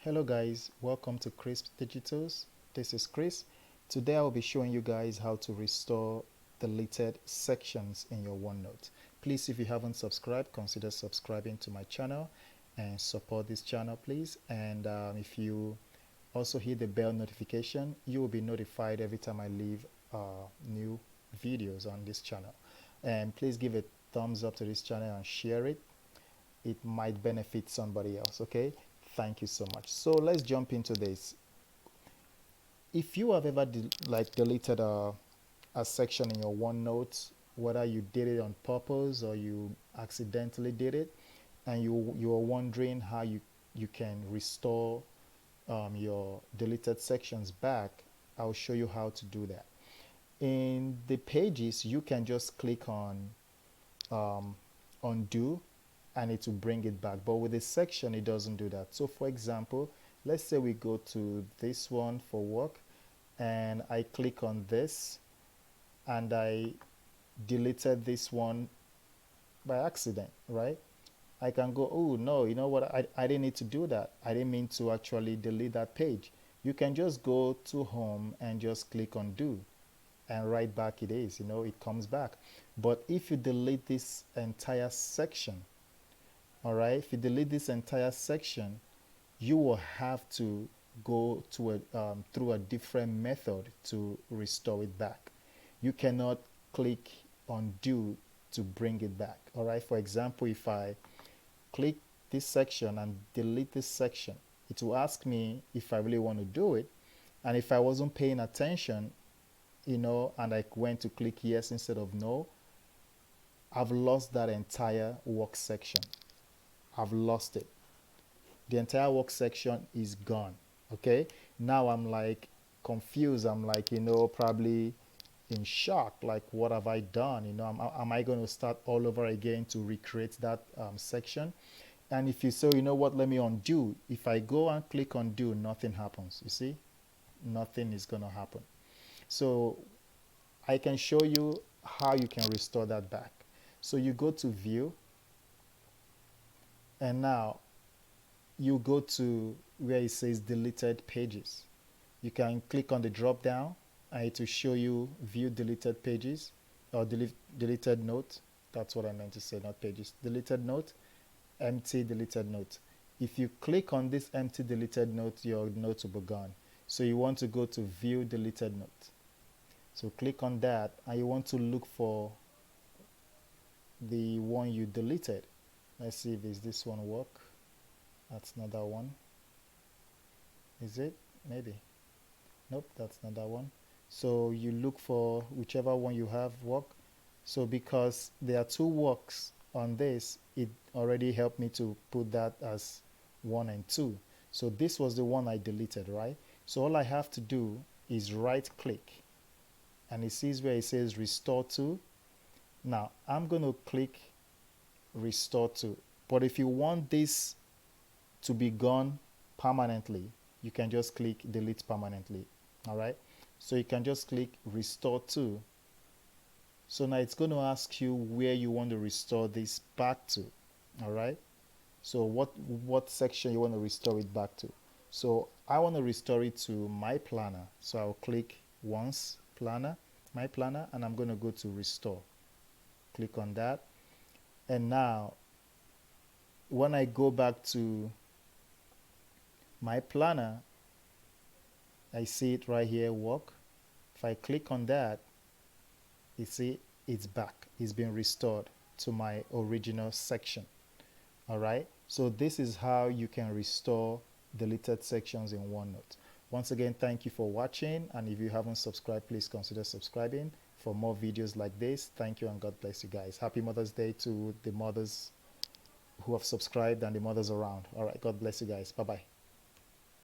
Hello guys, welcome to Crisp Digitals. This is Chris. Today I'll be showing you guys how to restore deleted sections in your OneNote. Please, if you haven't subscribed, consider subscribing to my channel and support this channel please. And if you also hit the bell notification, you will be notified every time I leave new videos on this channel. And please give a thumbs up to this channel and share it. It might benefit somebody else. Okay, thank you so much. So let's jump into this. If you have ever deleted a section in your OneNote, whether you did it on purpose or you accidentally did it, and you are wondering how you can restore your deleted sections back, I'll show you how to do that. In the pages, you can just click on undo and it will bring it back, but with this section it doesn't do that. So for example, let's say we go to this one for work and I click on this and I deleted this one by accident, right? I can go, oh no, you know what, I didn't need to do that. I didn't mean to actually delete that page. You can just go to home and just click undo and right back it is, you know, it comes back. But if you delete this entire section, all right, if you delete this entire section, you will have to go to through a different method to restore it back. You cannot click undo to bring it back. All right, for example, if I click this section and delete this section, it will ask me if I really want to do it, and if I wasn't paying attention, you know, and I went to click yes instead of no, I've lost that entire work section. I've lost it. The entire work section is gone. Okay, now I'm like confused. I'm like, you know, probably in shock, like what have I done? You know, am I going to start all over again to recreate that section? And if you say, you know what, let me undo, if I go and click undo, nothing happens. You see, nothing is going to happen. So I can show you how you can restore that back. So you go to view, and now you go to where it says deleted pages. You can click on the drop down and it will show you view deleted pages or deleted note. That's what I meant to say, not pages. Deleted note, empty deleted note. If you click on this empty deleted note, your note will be gone. So you want to go to view deleted note. So click on that and you want to look for the one you deleted. Let's see if this one work. That's not that one. Is it? Maybe. Nope, that's not that one. So you look for whichever one you have work. So because there are two works on this, it already helped me to put that as 1 and 2. So this was the one I deleted, right? So all I have to do is right click and it sees where it says restore to. Now I'm going to click restore to, but if you want this to be gone permanently, you can just click delete permanently. All right, so you can just click restore to. So now it's going to ask you where you want to restore this back to. All right, so what section you want to restore it back to. So I want to restore it to my planner, so I'll click once planner, my planner, and I'm going to go to restore. Click on that, and now when I go back to my planner, I see it right here, work. If I click on that, you see it's back. It's been restored to my original section. All right, so this is how you can restore deleted sections in OneNote. Once again, thank you for watching, and if you haven't subscribed, please consider subscribing for more videos like this. Thank you and God bless you guys. Happy Mother's Day to the mothers who have subscribed and the mothers around. All right, God bless you guys. Bye-bye.